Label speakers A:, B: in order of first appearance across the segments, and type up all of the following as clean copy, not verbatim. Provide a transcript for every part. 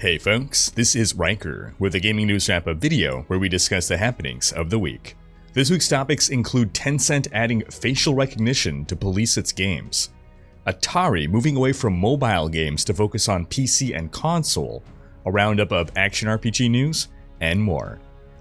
A: Hey folks, this is Riker with a gaming news wrap-up video where we discuss the happenings of the week. This week's topics include Tencent adding facial recognition to police its games, Atari moving away from mobile games to focus on PC and console, a roundup of action RPG news, and more.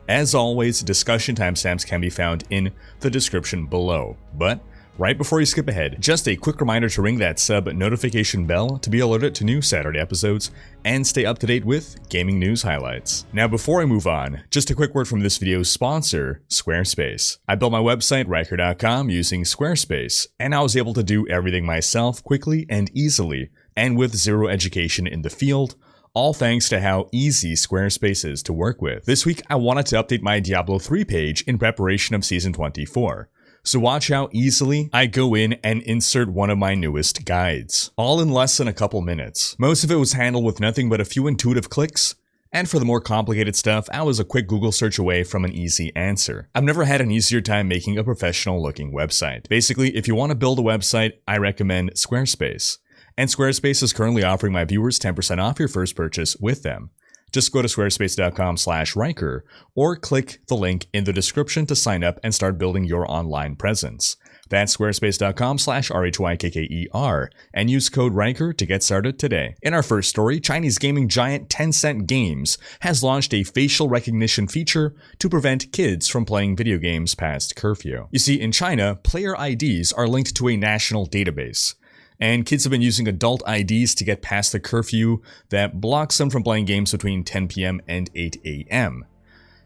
A: As always, discussion timestamps can be found in the description below, but right before you skip ahead, just a quick reminder to ring that sub notification bell to be alerted to new Saturday episodes and stay up to date with gaming news highlights. Now before I move on, just a quick word from this video's sponsor, Squarespace. I built my website, Riker.com, using Squarespace, and I was able to do everything myself quickly and easily, and with zero education in the field, all thanks to how easy Squarespace is to work with. This week, I wanted to update my Diablo 3 page in preparation of Season 24. So watch how easily I go in and insert one of my newest guides, all in less than a couple minutes. Most of it was handled with nothing but a few intuitive clicks, and for the more complicated stuff, I was a quick Google search away from an easy answer. I've never had an easier time making a professional looking website. Basically, if you want to build a website, I recommend Squarespace. And Squarespace is currently offering my viewers 10% off your first purchase with them. Just go to squarespace.com/Riker or click the link in the description to sign up and start building your online presence. That's squarespace.com/RHYKKER and use code Riker to get started today. In our first story, Chinese gaming giant Tencent Games has launched a facial recognition feature to prevent kids from playing video games past curfew. You see, in China, player IDs are linked to a national database, and kids have been using adult IDs to get past the curfew that blocks them from playing games between 10 p.m. and 8 a.m.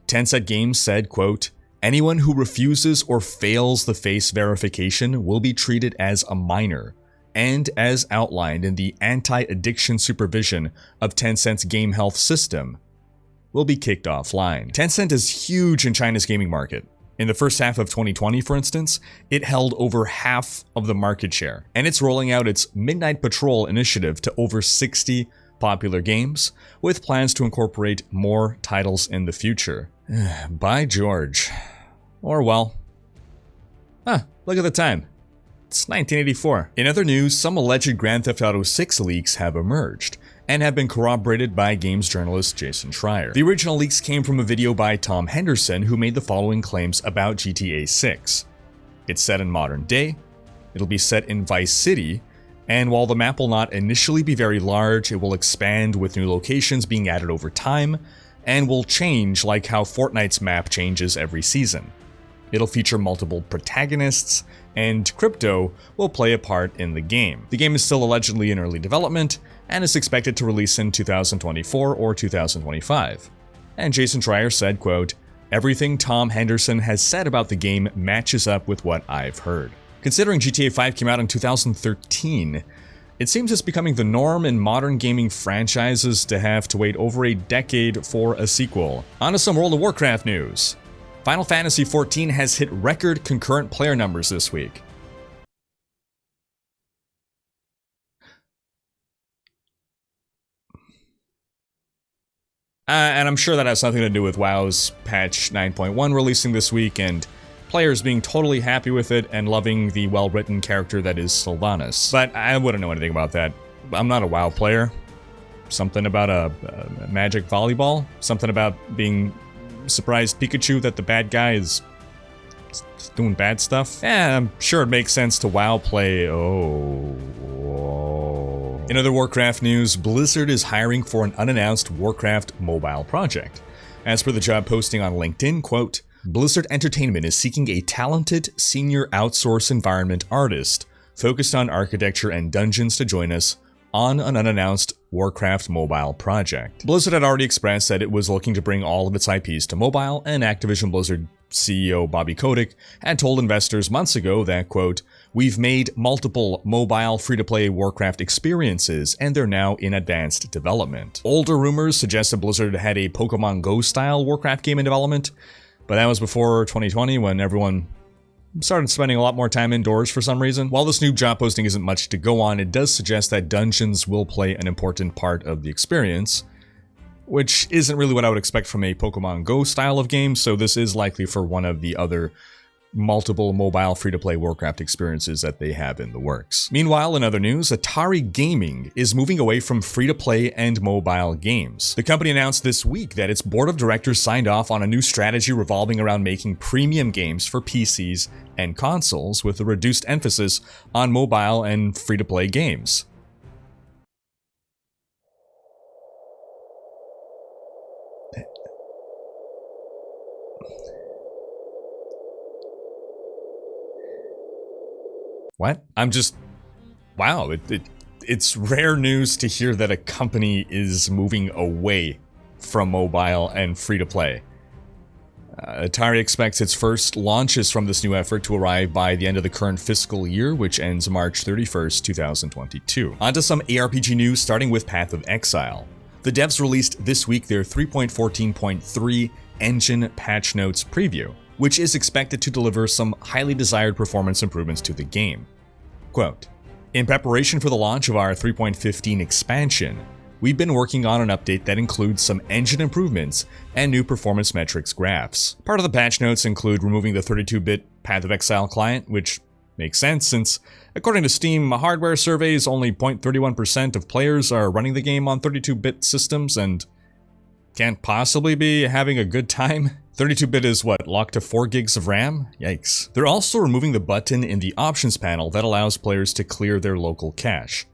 A: Tencent Games said, quote, "Anyone who refuses or fails the face verification will be treated as a minor, and as outlined in the anti-addiction supervision of Tencent's game health system, will be kicked offline." Tencent is huge in China's gaming market. In the first half of 2020, for instance, it held over half of the market share, and it's rolling out its Midnight Patrol initiative to over 60 popular games, with plans to incorporate more titles in the future. By George. Or well, look at the time. It's 1984. In other news, some alleged Grand Theft Auto 6 leaks have emerged, and have been corroborated by games journalist Jason Schreier. The original leaks came from a video by Tom Henderson, who made the following claims about GTA 6. It's set in modern day, it'll be set in Vice City, and while the map will not initially be very large, it will expand with new locations being added over time, and will change like how Fortnite's map changes every season. It'll feature multiple protagonists, and crypto will play a part in the game. The game is still allegedly in early development, and is expected to release in 2024 or 2025. And Jason Schreier said, quote, "Everything Tom Henderson has said about the game matches up with what I've heard." Considering GTA 5 came out in 2013, it seems it's becoming the norm in modern gaming franchises to have to wait over a decade for a sequel. On to some World of Warcraft news. Final Fantasy XIV has hit record concurrent player numbers this week. And I'm sure that has something to do with WoW's patch 9.1 releasing this week, and players being totally happy with it and loving the well-written character that is Sylvanas. But I wouldn't know anything about that. I'm not a WoW player. Something about a magic volleyball? Something about being surprised Pikachu that the bad guy is doing bad stuff? Yeah, I'm sure it makes sense to WoW play. In other Warcraft news, Blizzard is hiring for an unannounced Warcraft mobile project. As per the job posting on LinkedIn, quote, "Blizzard Entertainment is seeking a talented senior outsource environment artist focused on architecture and dungeons to join us on an unannounced Warcraft mobile project." Blizzard had already expressed that it was looking to bring all of its IPs to mobile, and Activision Blizzard CEO Bobby Kotick had told investors months ago that, quote, "We've made multiple mobile free-to-play Warcraft experiences, and they're now in advanced development." Older rumors suggested Blizzard had a Pokemon Go-style Warcraft game in development, but that was before 2020 when everyone started spending a lot more time indoors for some reason. While this new job posting isn't much to go on, it does suggest that dungeons will play an important part of the experience, which isn't really what I would expect from a Pokemon Go style of game, so this is likely for one of the other multiple mobile free-to-play Warcraft experiences that they have in the works. Meanwhile, in other news, Atari Gaming is moving away from free-to-play and mobile games. The company announced this week that its board of directors signed off on a new strategy revolving around making premium games for PCs and consoles, with a reduced emphasis on mobile and free-to-play games. What? Wow, it's rare news to hear that a company is moving away from mobile and free-to-play. Atari expects its first launches from this new effort to arrive by the end of the current fiscal year, which ends March 31st, 2022. On to some ARPG news, starting with Path of Exile. The devs released this week their 3.14.3 engine patch notes preview, which is expected to deliver some highly desired performance improvements to the game. Quote, "In preparation for the launch of our 3.15 expansion, we've been working on an update that includes some engine improvements and new performance metrics graphs. Part of the patch notes include removing the 32-bit Path of Exile client, which makes sense since, according to Steam hardware surveys, only 0.31% of players are running the game on 32-bit systems and can't possibly be having a good time. 32-bit is what, locked to 4 gigs of RAM? Yikes. They're also removing the button in the options panel that allows players to clear their local cache.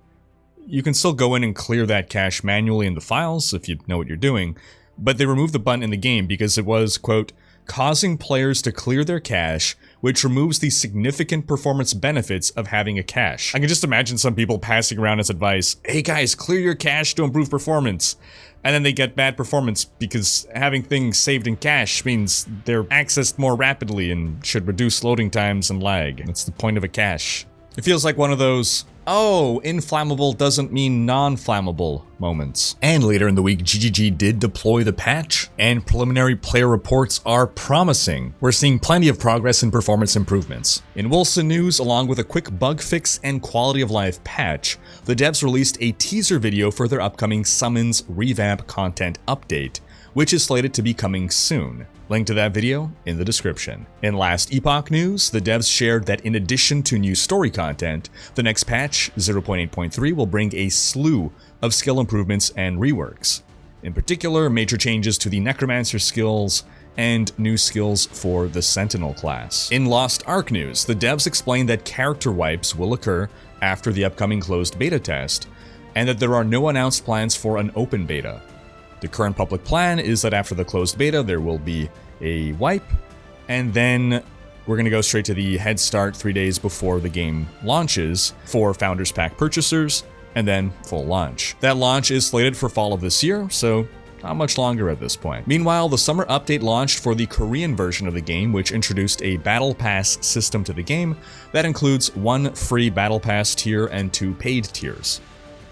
A: You can still go in and clear that cache manually in the files if you know what you're doing, but they removed the button in the game because it was, quote, causing players to clear their cache, which removes the significant performance benefits of having a cache. I can just imagine some people passing around as advice, hey guys, clear your cache to improve performance. And then they get bad performance because having things saved in cache means they're accessed more rapidly and should reduce loading times and lag. That's the point of a cache. It feels like one of those, oh, inflammable doesn't mean non-flammable moments. And later in the week, GGG did deploy the patch, and preliminary player reports are promising. We're seeing plenty of progress in performance improvements. In Wolcen news, along with a quick bug fix and quality of life patch, the devs released a teaser video for their upcoming Summons revamp content update, which is slated to be coming soon. Link to that video in the description. In last Epoch news, the devs shared that in addition to new story content, the next patch, 0.8.3, will bring a slew of skill improvements and reworks. In particular, major changes to the Necromancer skills and new skills for the Sentinel class. In Lost Ark news, the devs explained that character wipes will occur after the upcoming closed beta test, and that there are no announced plans for an open beta. The current public plan is that after the closed beta, there will be a wipe, and then we're going to go straight to the head start 3 days before the game launches for Founders Pack purchasers, and then full launch. That launch is slated for fall of this year, so not much longer at this point. Meanwhile, the summer update launched for the Korean version of the game, which introduced a Battle Pass system to the game that includes 1 free Battle Pass tier and 2 paid tiers.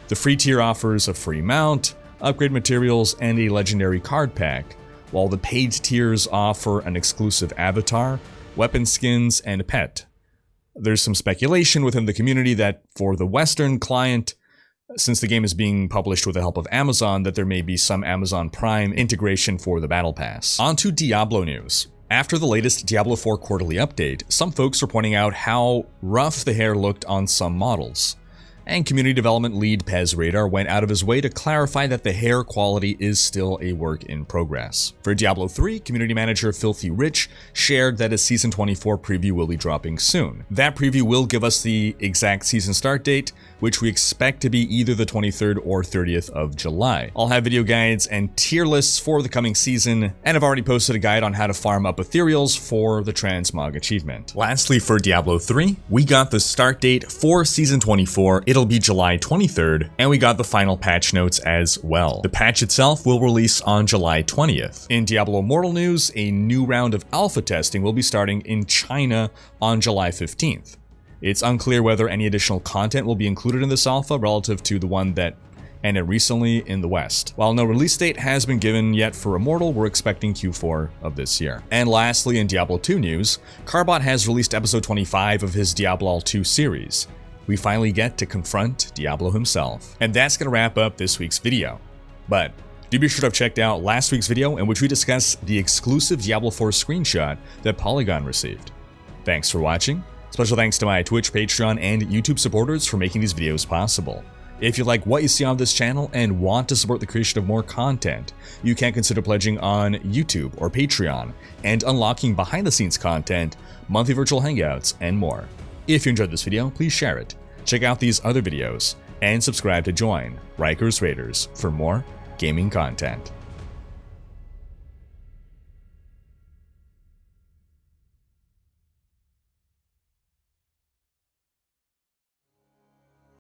A: The free tier offers a free mount, upgrade materials, and a legendary card pack, while the paid tiers offer an exclusive avatar, weapon skins, and a pet. There's some speculation within the community that for the Western client, since the game is being published with the help of Amazon, that there may be some Amazon Prime integration for the Battle Pass. On to Diablo news. After the latest Diablo 4 quarterly update, some folks are pointing out how rough the hair looked on some models. And community development lead Pez Radar went out of his way to clarify that the hair quality is still a work in progress. For Diablo 3, community manager Filthy Rich shared that a Season 24 preview will be dropping soon. That preview will give us the exact season start date, which we expect to be either the 23rd or 30th of July. I'll have video guides and tier lists for the coming season, and I've already posted a guide on how to farm up ethereals for the transmog achievement. Lastly, for Diablo 3, we got the start date for Season 24. It'll be July 23rd, and we got the final patch notes as well. The patch itself will release on July 20th. In Diablo Immortal news, a new round of alpha testing will be starting in China on July 15th. It's unclear whether any additional content will be included in this alpha relative to the one that ended recently in the West. While no release date has been given yet for Immortal, we're expecting Q4 of this year. And lastly, in Diablo 2 news, Carbot has released episode 25 of his Diablo 2 series. We finally get to confront Diablo himself. And that's gonna wrap up this week's video. But do be sure to have checked out last week's video in which we discuss the exclusive Diablo 4 screenshot that Polygon received. Thanks for watching. Special thanks to my Twitch, Patreon, and YouTube supporters for making these videos possible. If you like what you see on this channel and want to support the creation of more content, you can consider pledging on YouTube or Patreon and unlocking behind-the-scenes content, monthly virtual hangouts, and more. If you enjoyed this video, please share it, check out these other videos, and subscribe to join Riker's Raiders for more gaming content.